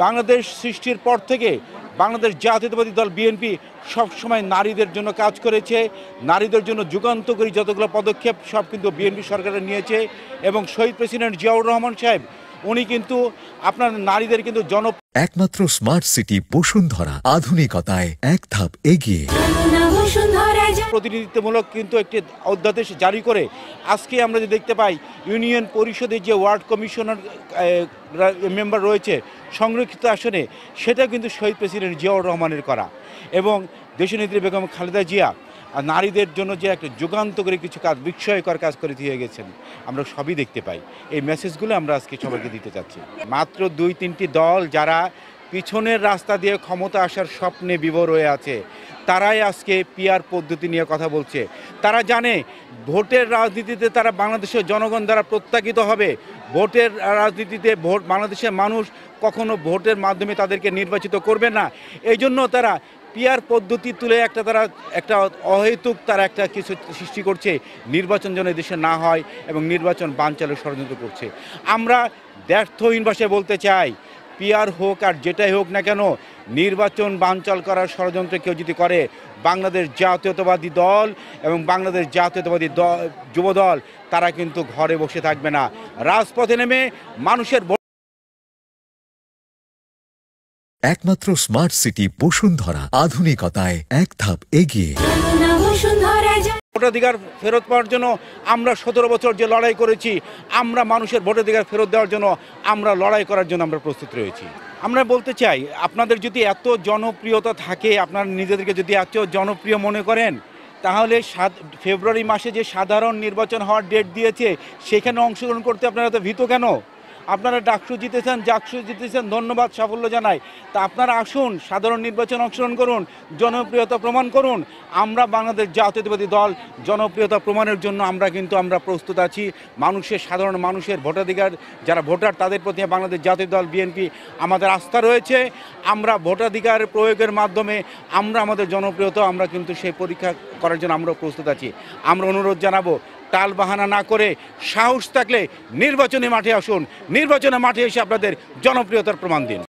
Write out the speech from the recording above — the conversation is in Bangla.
বাংলাদেশ সৃষ্টির পর থেকে বাংলাদেশ জাতীয়তাবাদী দল বিএনপি সবসময় নারীদের জন্য কাজ করেছে। নারীদের জন্য যুগান্তকারী যতগুলো পদক্ষেপ সব কিন্তু বিএনপি সরকারের নিয়েছে। এবং শহীদ প্রেসিডেন্ট জিয়াউর রহমান সাহেব উনি কিন্তু আপনার নারীদের কিন্তু একমাত্র স্মার্ট সিটি বসুন্ধরা, আধুনিকতায় এক ধাপ এগিয়ে। প্রতিনিধিত্বমূলক কিন্তু একটি অধ্যাদেশ জারি করে আজকে আমরা যে দেখতে পাই ইউনিয়ন পরিষদের যে ওয়ার্ড কমিশনার মেম্বার রয়েছে সংরক্ষিত আসনে, সেটা কিন্তু শহীদ প্রেসিডেন্ট জিয়াউর রহমানের করা। এবং দেশনেত্রী বেগম খালেদা জিয়া নারীদের জন্য যে একটা যুগান্তকারী কিছু কাজ, বিস্ময়কর কাজ করে দিয়ে গেছেন, আমরা সবই দেখতে পাই। এই মেসেজগুলো আমরা আজকে সবাইকে দিতে চাচ্ছি। মাত্র 2-3টি দল যারা পিছনের রাস্তা দিয়ে ক্ষমতা আসার স্বপ্নে বিভোর হয়ে আছে, তারাই আজকে পিআর পদ্ধতি নিয়ে কথা বলছে। তারা জানে ভোটের রাজনীতিতে তারা বাংলাদেশের জনগণ দ্বারা প্রত্যাখ্যিত হবে। ভোটের রাজনীতিতে বাংলাদেশের মানুষ কখনো ভোটের মাধ্যমে তাদেরকে নির্বাচিত করবে না। এই জন্য তারা পিআর পদ্ধতি তুলে একটা অহেতুক তারা একটা কিছু সৃষ্টি করছে, নির্বাচন যেন দেশে না হয় এবং নির্বাচন বানচালের ষড়যন্ত্র করছে। আমরা ব্যর্থহীন ভাষায় বলতে চাই, পিআর হোক আর যেটাই হোক না কেন, নির্বাচন বানচাল করার ষড়যন্ত্র কেউ যদি করে, বাংলাদেশ জাতীয়তাবাদী দল এবং বাংলাদেশ জাতীয়তাবাদী যুবদল তারা কিন্তু ঘরে বসে থাকবে না, রাজপথে নেমে মানুষের একমাত্র স্মার্ট সিটি বসুন্ধরা, আধুনিকতায় এক ধাপ এগিয়ে। ভোটাধিকার ফেরত পাওয়ার জন্য আমরা 17 বছর যে লড়াই করেছি, আমরা মানুষের ভোটাধিকার ফেরত দেওয়ার জন্য আমরা লড়াই করার জন্য আমরা প্রস্তুত রয়েছি। আমরা বলতে চাই, আপনাদের যদি এত জনপ্রিয়তা থাকে, আপনারা নিজেদেরকে যদি এত জনপ্রিয় মনে করেন, তাহলে ফেব্রুয়ারি মাসে যে সাধারণ নির্বাচন হওয়ার ডেট দিয়েছে সেখানে অংশগ্রহণ করতে আপনারা এত ভীত কেন? আপনারা জাকসু জিতেছেন, ধন্যবাদ, সাফল্য জানাই। তা আপনারা আসুন, সাধারণ নির্বাচন অংশগ্রহণ করুন, জনপ্রিয়তা প্রমাণ করুন। আমরা বাংলাদেশ জাতীয়তাবাদী দল জনপ্রিয়তা প্রমাণের জন্য আমরা প্রস্তুত আছি। সাধারণ মানুষের ভোটাধিকার, যারা ভোটার তাদের প্রতি বাংলাদেশ জাতীয় দল বিএনপি আমাদের আস্থা রয়েছে। আমরা ভোটাধিকার প্রয়োগের মাধ্যমে আমাদের জনপ্রিয়তা কিন্তু সেই পরীক্ষা করার জন্য আমরা প্রস্তুত আছি। আমরা অনুরোধ জানাবো, টাল বাহানা না করে সাহস থাকলে নির্বাচনী মাঠে আসুন, নির্বাচনের মাঠে এসে আপনাদের জনপ্রিয়তার প্রমাণ দিন।